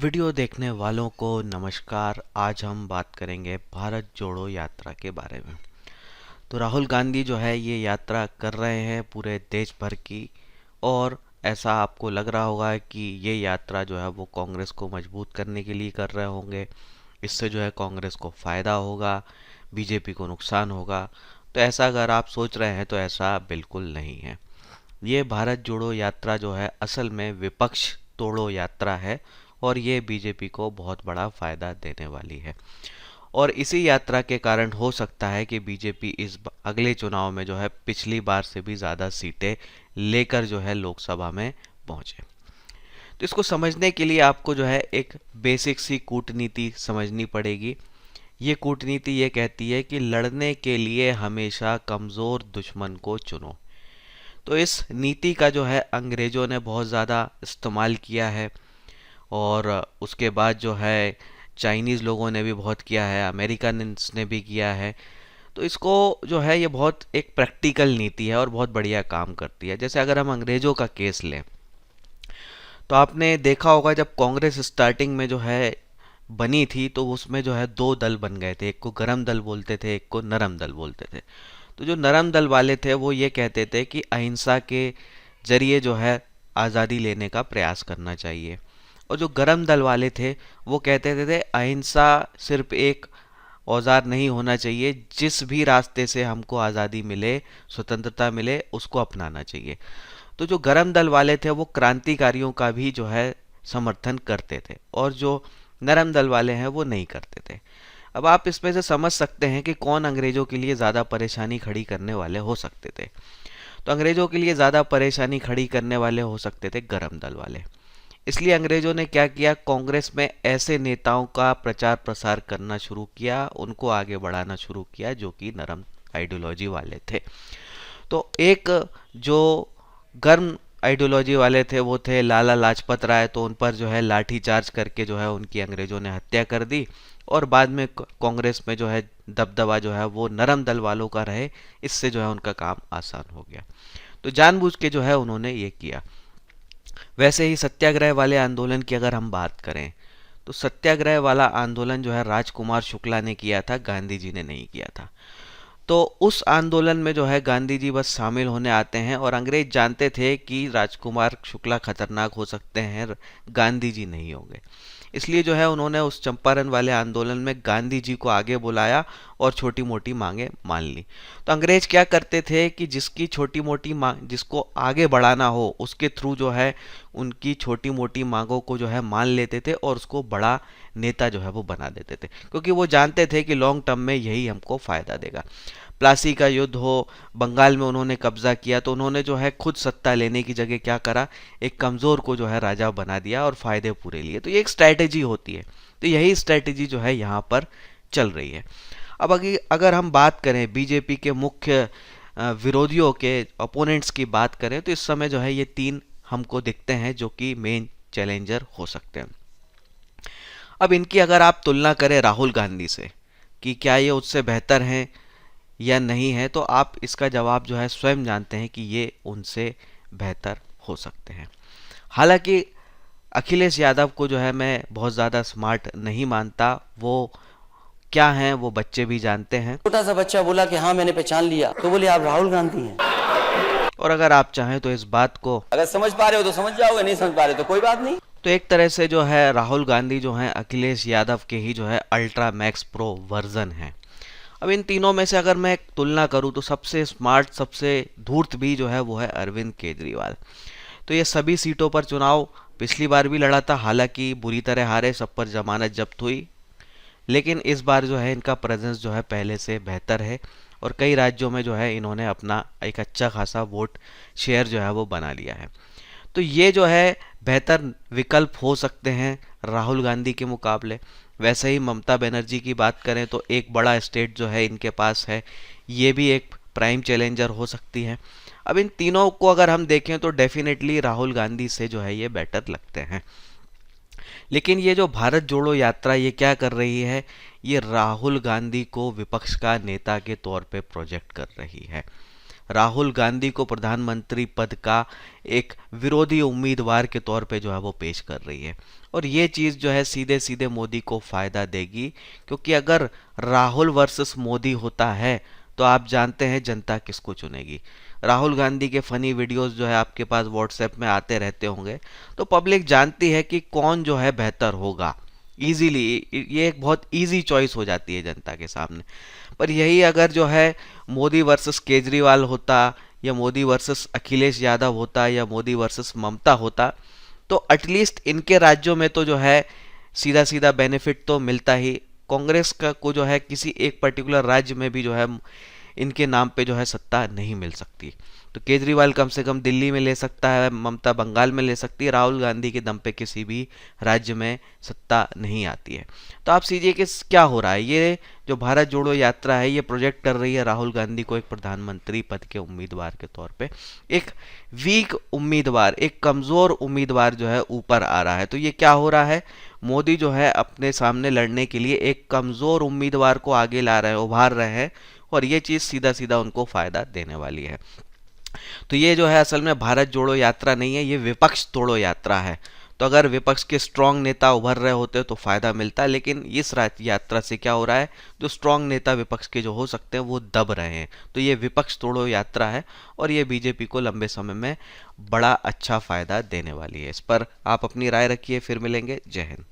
Video देखने वालों को नमस्कार। आज हम बात करेंगे भारत जोड़ो यात्रा के बारे में। तो राहुल गांधी जो है ये यात्रा कर रहे हैं पूरे देश भर की, और ऐसा आपको लग रहा होगा कि ये यात्रा जो है वो कांग्रेस को मजबूत करने के लिए कर रहे होंगे। इससे जो है कांग्रेस को फ़ायदा होगा, बीजेपी को नुकसान होगा। तो ऐसा अगर आप सोच रहे हैं तो ऐसा बिल्कुल नहीं है। ये भारत जोड़ो यात्रा जो है असल में विपक्ष तोड़ो यात्रा है, और ये बीजेपी को बहुत बड़ा फायदा देने वाली है। और इसी यात्रा के कारण हो सकता है कि बीजेपी इस अगले चुनाव में जो है पिछली बार से भी ज़्यादा सीटें लेकर जो है लोकसभा में पहुंचे। तो इसको समझने के लिए आपको जो है एक बेसिक सी कूटनीति समझनी पड़ेगी। ये कूटनीति ये कहती है कि लड़ने के लिए हमेशा कमज़ोर दुश्मन को चुनो। तो इस नीति का जो है अंग्रेज़ों ने बहुत ज़्यादा इस्तेमाल किया है, और उसके बाद जो है चाइनीज़ लोगों ने भी बहुत किया है, अमेरिकन्स ने भी किया है। तो इसको जो है ये बहुत एक प्रैक्टिकल नीति है और बहुत बढ़िया काम करती है। जैसे अगर हम अंग्रेज़ों का केस लें तो आपने देखा होगा जब कांग्रेस स्टार्टिंग में जो है बनी थी तो उसमें जो है दो दल बन गए थे, एक को गरम दल बोलते थे, एक को नरम दल बोलते थे। तो जो नरम दल वाले थे वो ये कहते थे कि अहिंसा के जरिए जो है आज़ादी लेने का प्रयास करना चाहिए, और जो गरम दल वाले थे वो कहते थे अहिंसा सिर्फ एक औजार नहीं होना चाहिए, जिस भी रास्ते से हमको आज़ादी मिले, स्वतंत्रता मिले, उसको अपनाना चाहिए। तो जो गरम दल वाले थे वो क्रांतिकारियों का भी जो है समर्थन करते थे, और जो नरम दल वाले हैं वो नहीं करते थे। अब आप इसमें से समझ सकते हैं कि कौन अंग्रेज़ों के लिए ज़्यादा परेशानी खड़ी करने वाले हो सकते थे। तो अंग्रेज़ों के लिए ज़्यादा परेशानी खड़ी करने वाले हो सकते थे गरम दल वाले। इसलिए अंग्रेज़ों ने क्या किया, कांग्रेस में ऐसे नेताओं का प्रचार प्रसार करना शुरू किया, उनको आगे बढ़ाना शुरू किया जो कि नरम आइडियोलॉजी वाले थे। तो एक जो गर्म आइडियोलॉजी वाले थे वो थे लाला लाजपत राय। तो उन पर जो है लाठी चार्ज करके जो है उनकी अंग्रेज़ों ने हत्या कर दी, और बाद में कांग्रेस में जो है दबदबा जो है वो नरम दल वालों का रहे। इससे जो है उनका काम आसान हो गया। तो जानबूझ के जो है उन्होंने ये किया। वैसे ही सत्याग्रह वाले आंदोलन की अगर हम बात करें तो सत्याग्रह वाला आंदोलन जो है राजकुमार शुक्ला ने किया था, गांधी जी ने नहीं किया था। तो उस आंदोलन में जो है गांधी जी बस शामिल होने आते हैं, और अंग्रेज जानते थे कि राजकुमार शुक्ला खतरनाक हो सकते हैं, गांधी जी नहीं होंगे। इसलिए जो है उन्होंने उस चंपारण वाले आंदोलन में गांधी जी को आगे बुलाया और छोटी मोटी मांगे मान ली। तो अंग्रेज क्या करते थे कि जिसकी छोटी मोटी मांग, जिसको आगे बढ़ाना हो उसके थ्रू जो है उनकी छोटी मोटी मांगों को जो है मान लेते थे, और उसको बड़ा नेता जो है वो बना देते थे, क्योंकि वो जानते थे कि लॉन्ग टर्म में यही हमको फायदा देगा। प्लासी का युद्ध हो, बंगाल में उन्होंने कब्जा किया, तो उन्होंने जो है खुद सत्ता लेने की जगह क्या करा, एक कमज़ोर को जो है राजा बना दिया और फायदे पूरे लिए। तो ये एक स्ट्रैटेजी होती है। तो यही स्ट्रैटेजी जो है यहाँ पर चल रही है। अब अगर हम बात करें बीजेपी के मुख्य विरोधियों के ओपोनेंट्स की बात करें तो इस समय जो है ये तीन हमको दिखते हैं जो कि मेन चैलेंजर हो सकते हैं। अब इनकी अगर आप तुलना करें राहुल गांधी से कि क्या ये उससे बेहतर हैं या नहीं है, तो आप इसका जवाब जो है स्वयं जानते हैं कि ये उनसे बेहतर हो सकते हैं। हालांकि अखिलेश यादव को जो है मैं बहुत ज़्यादा स्मार्ट नहीं मानता। वो क्या हैं वो बच्चे भी जानते हैं। छोटा सा बच्चा बोला कि हाँ मैंने पहचान लिया, तो बोले आप राहुल गांधी हैं। और अगर आप चाहें तो इस बात को अगर समझ पा रहे हो तो समझ जाओगे, नहीं समझ पा रहे तो कोई बात नहीं। तो एक तरह से जो है राहुल गांधी जो है अखिलेश यादव के ही जो है अल्ट्रा मैक्स प्रो वर्जन है। अब इन तीनों में से अगर मैं तुलना करूं तो सबसे स्मार्ट, सबसे धूर्त भी जो है वो है अरविंद केजरीवाल। तो ये सभी सीटों पर चुनाव पिछली बार भी लड़ा था, हालांकि बुरी तरह हारे, सब पर जमानत जब्त हुई, लेकिन इस बार जो है इनका प्रेजेंस जो है पहले से बेहतर है, और कई राज्यों में जो है इन्होंने अपना एक अच्छा खासा वोट शेयर जो है वो बना लिया है। तो ये जो है बेहतर विकल्प हो सकते हैं राहुल गांधी के मुकाबले। वैसे ही ममता बनर्जी की बात करें तो एक बड़ा स्टेट जो है इनके पास है, ये भी एक प्राइम चैलेंजर हो सकती है। अब इन तीनों को अगर हम देखें तो डेफिनेटली राहुल गांधी से जो है ये बेटर लगते हैं। लेकिन ये जो भारत जोड़ो यात्रा ये क्या कर रही है, ये राहुल गांधी को विपक्ष का नेता के तौर पे प्रोजेक्ट कर रही है। राहुल गांधी को प्रधानमंत्री पद का एक विरोधी उम्मीदवार के तौर पे जो है वो पेश कर रही है। और ये चीज़ जो है सीधे सीधे मोदी को फ़ायदा देगी, क्योंकि अगर राहुल वर्सेस मोदी होता है तो आप जानते हैं जनता किसको चुनेगी। राहुल गांधी के फनी वीडियोस जो है आपके पास व्हाट्सएप में आते रहते होंगे, तो पब्लिक जानती है कि कौन जो है बेहतर होगा। इजीली ये एक बहुत इजी चॉइस हो जाती है जनता के सामने। पर यही अगर जो है मोदी वर्सेस केजरीवाल होता, या मोदी वर्सेस अखिलेश यादव होता, या मोदी वर्सेस ममता होता, तो एटलीस्ट इनके राज्यों में तो जो है सीधा सीधा बेनिफिट तो मिलता ही। कांग्रेस का को जो है किसी एक पर्टिकुलर राज्य में भी जो है इनके नाम पे जो है सत्ता नहीं मिल सकती। तो केजरीवाल कम से कम दिल्ली में ले सकता है, ममता बंगाल में ले सकती है, राहुल गांधी के दम पे किसी भी राज्य में सत्ता नहीं आती है। तो आप सीजिए कि क्या हो रहा है, ये जो भारत जोड़ो यात्रा है ये प्रोजेक्ट कर रही है राहुल गांधी को एक प्रधानमंत्री पद के उम्मीदवार के तौर पे। एक वीक उम्मीदवार, एक कमज़ोर उम्मीदवार जो है ऊपर आ रहा है। तो ये क्या हो रहा है, मोदी जो है अपने सामने लड़ने के लिए एक कमज़ोर उम्मीदवार को आगे ला रहे हैं, उभार रहे हैं, और ये चीज़ सीधा सीधा उनको फ़ायदा देने वाली है। तो ये जो है असल में भारत जोड़ो यात्रा नहीं है, ये विपक्ष तोड़ो यात्रा है। तो अगर विपक्ष के स्ट्रांग नेता उभर रहे होते तो फायदा मिलता, लेकिन इस यात्रा से क्या हो रहा है, जो स्ट्रांग नेता विपक्ष के जो हो सकते हैं वो दब रहे हैं। तो ये विपक्ष तोड़ो यात्रा है, और ये बीजेपी को लंबे समय में बड़ा अच्छा फायदा देने वाली है। इस पर आप अपनी राय रखिए, फिर मिलेंगे। जय हिंद।